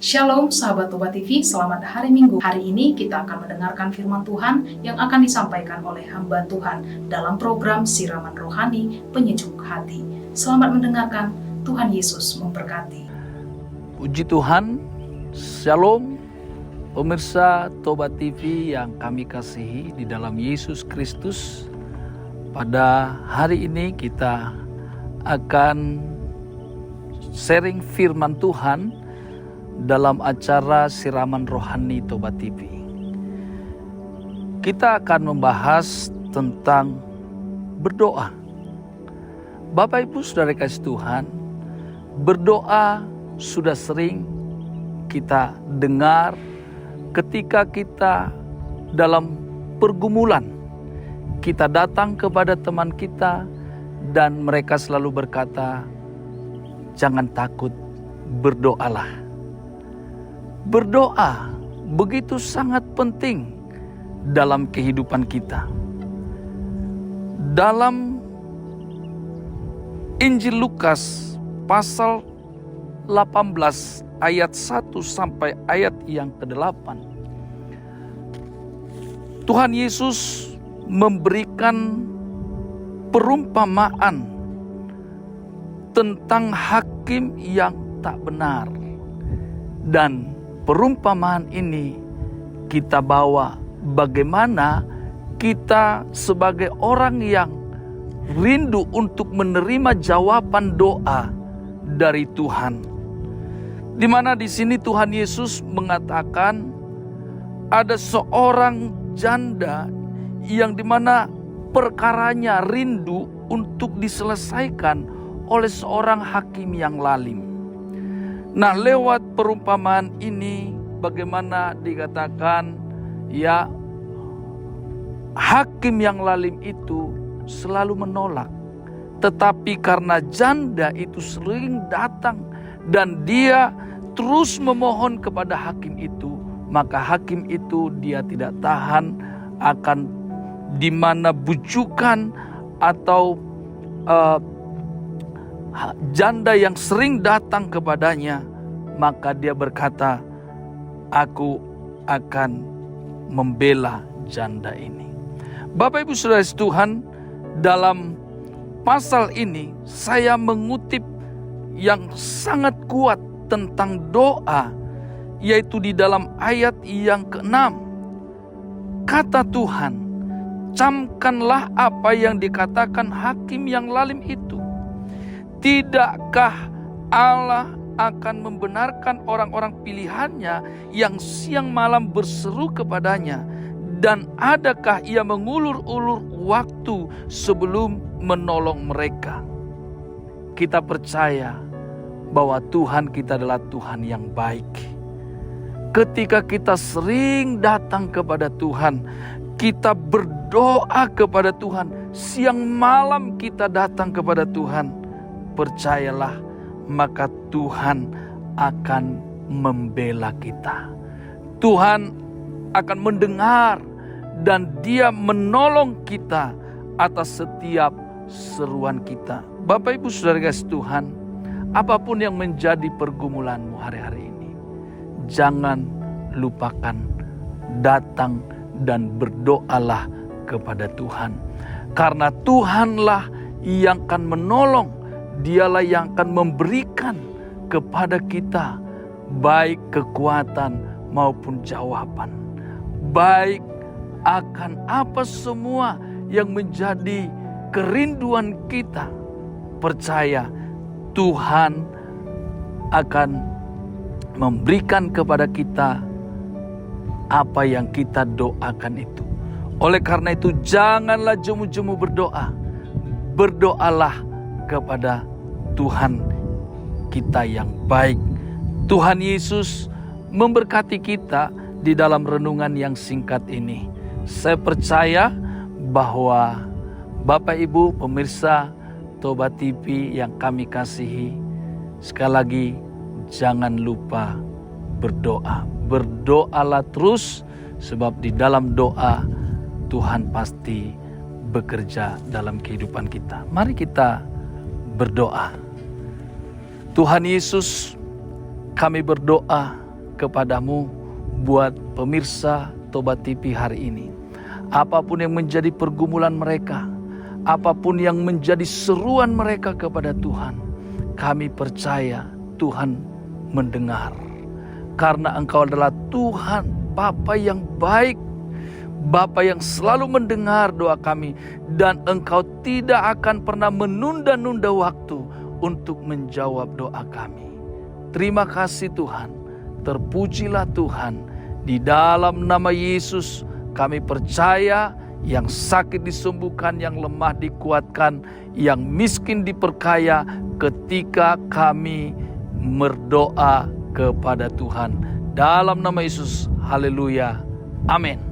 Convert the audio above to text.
Shalom sahabat Toba TV, selamat hari Minggu. Hari ini kita akan mendengarkan firman Tuhan yang akan disampaikan oleh hamba Tuhan dalam program Siraman Rohani Penyejuk Hati. Selamat mendengarkan, Tuhan Yesus memberkati. Puji Tuhan, Shalom pemirsa Toba TV yang kami kasihi di dalam Yesus Kristus. Pada hari ini kita akan sharing firman Tuhan dalam acara Siraman Rohani Toba TV. Kita akan membahas tentang berdoa. Bapak Ibu Saudara kasih Tuhan, berdoa sudah sering kita dengar ketika kita dalam pergumulan. Kita datang kepada teman kita dan mereka selalu berkata, "Jangan takut, berdoalah." Berdoa begitu sangat penting dalam kehidupan kita. Dalam Injil Lukas pasal 18 ayat 1 sampai ayat yang ke-8. Tuhan Yesus memberikan perumpamaan tentang hakim yang tak benar. Dan perumpamaan ini kita bawa bagaimana kita sebagai orang yang rindu untuk menerima jawaban doa dari Tuhan. Di mana di sini Tuhan Yesus mengatakan ada seorang janda yang dimana perkaranya rindu untuk diselesaikan oleh seorang hakim yang lalim. Nah, lewat perumpamaan ini bagaimana dikatakan ya, hakim yang lalim itu selalu menolak. Tetapi karena janda itu sering datang dan dia terus memohon kepada hakim itu, maka hakim itu dia tidak tahan akan di mana bujukan atau janda yang sering datang kepadanya, maka dia berkata, "Aku akan membela janda ini." Bapak Ibu Saudara Tuhan, dalam pasal ini saya mengutip yang sangat kuat tentang doa, yaitu di dalam ayat yang ke-6. Kata Tuhan, "Camkanlah apa yang dikatakan hakim yang lalim itu. Tidakkah Allah akan membenarkan orang-orang pilihannya yang siang malam berseru kepadanya? Dan adakah ia mengulur-ulur waktu sebelum menolong mereka?" Kita percaya bahwa Tuhan kita adalah Tuhan yang baik. Ketika kita sering datang kepada Tuhan, kita berdoa kepada Tuhan, siang malam kita datang kepada Tuhan, percayalah, maka Tuhan akan membela kita. Tuhan akan mendengar dan Dia menolong kita atas setiap seruan kita. Bapak Ibu Saudara kasih Tuhan, apapun yang menjadi pergumulanmu hari-hari ini, jangan lupakan datang dan berdoalah kepada Tuhan. Karena Tuhanlah yang akan menolong, Dialah yang akan memberikan kepada kita baik kekuatan maupun jawaban. Baik akan apa semua yang menjadi kerinduan kita. Percaya Tuhan akan memberikan kepada kita apa yang kita doakan itu. Oleh karena itu janganlah jemu-jemu berdoa. Berdoalah kepada Tuhan kita yang baik. Tuhan Yesus memberkati kita di dalam renungan yang singkat ini. Saya percaya bahwa Bapak Ibu pemirsa Toba TV yang kami kasihi, sekali lagi jangan lupa berdoa. Berdoalah terus, sebab di dalam doa Tuhan pasti bekerja dalam kehidupan kita. Mari kita berdoa. Tuhan Yesus, kami berdoa kepadamu buat pemirsa Tobat TV hari ini. Apapun yang menjadi pergumulan mereka, apapun yang menjadi seruan mereka kepada Tuhan, kami percaya Tuhan mendengar. Karena Engkau adalah Tuhan, Bapa yang baik, Bapa yang selalu mendengar doa kami, dan Engkau tidak akan pernah menunda-nunda waktu untuk menjawab doa kami. Terima kasih Tuhan, terpujilah Tuhan. Di dalam nama Yesus kami percaya yang sakit disembuhkan, yang lemah dikuatkan, yang miskin diperkaya ketika kami berdoa kepada Tuhan. Dalam nama Yesus, haleluya, amin.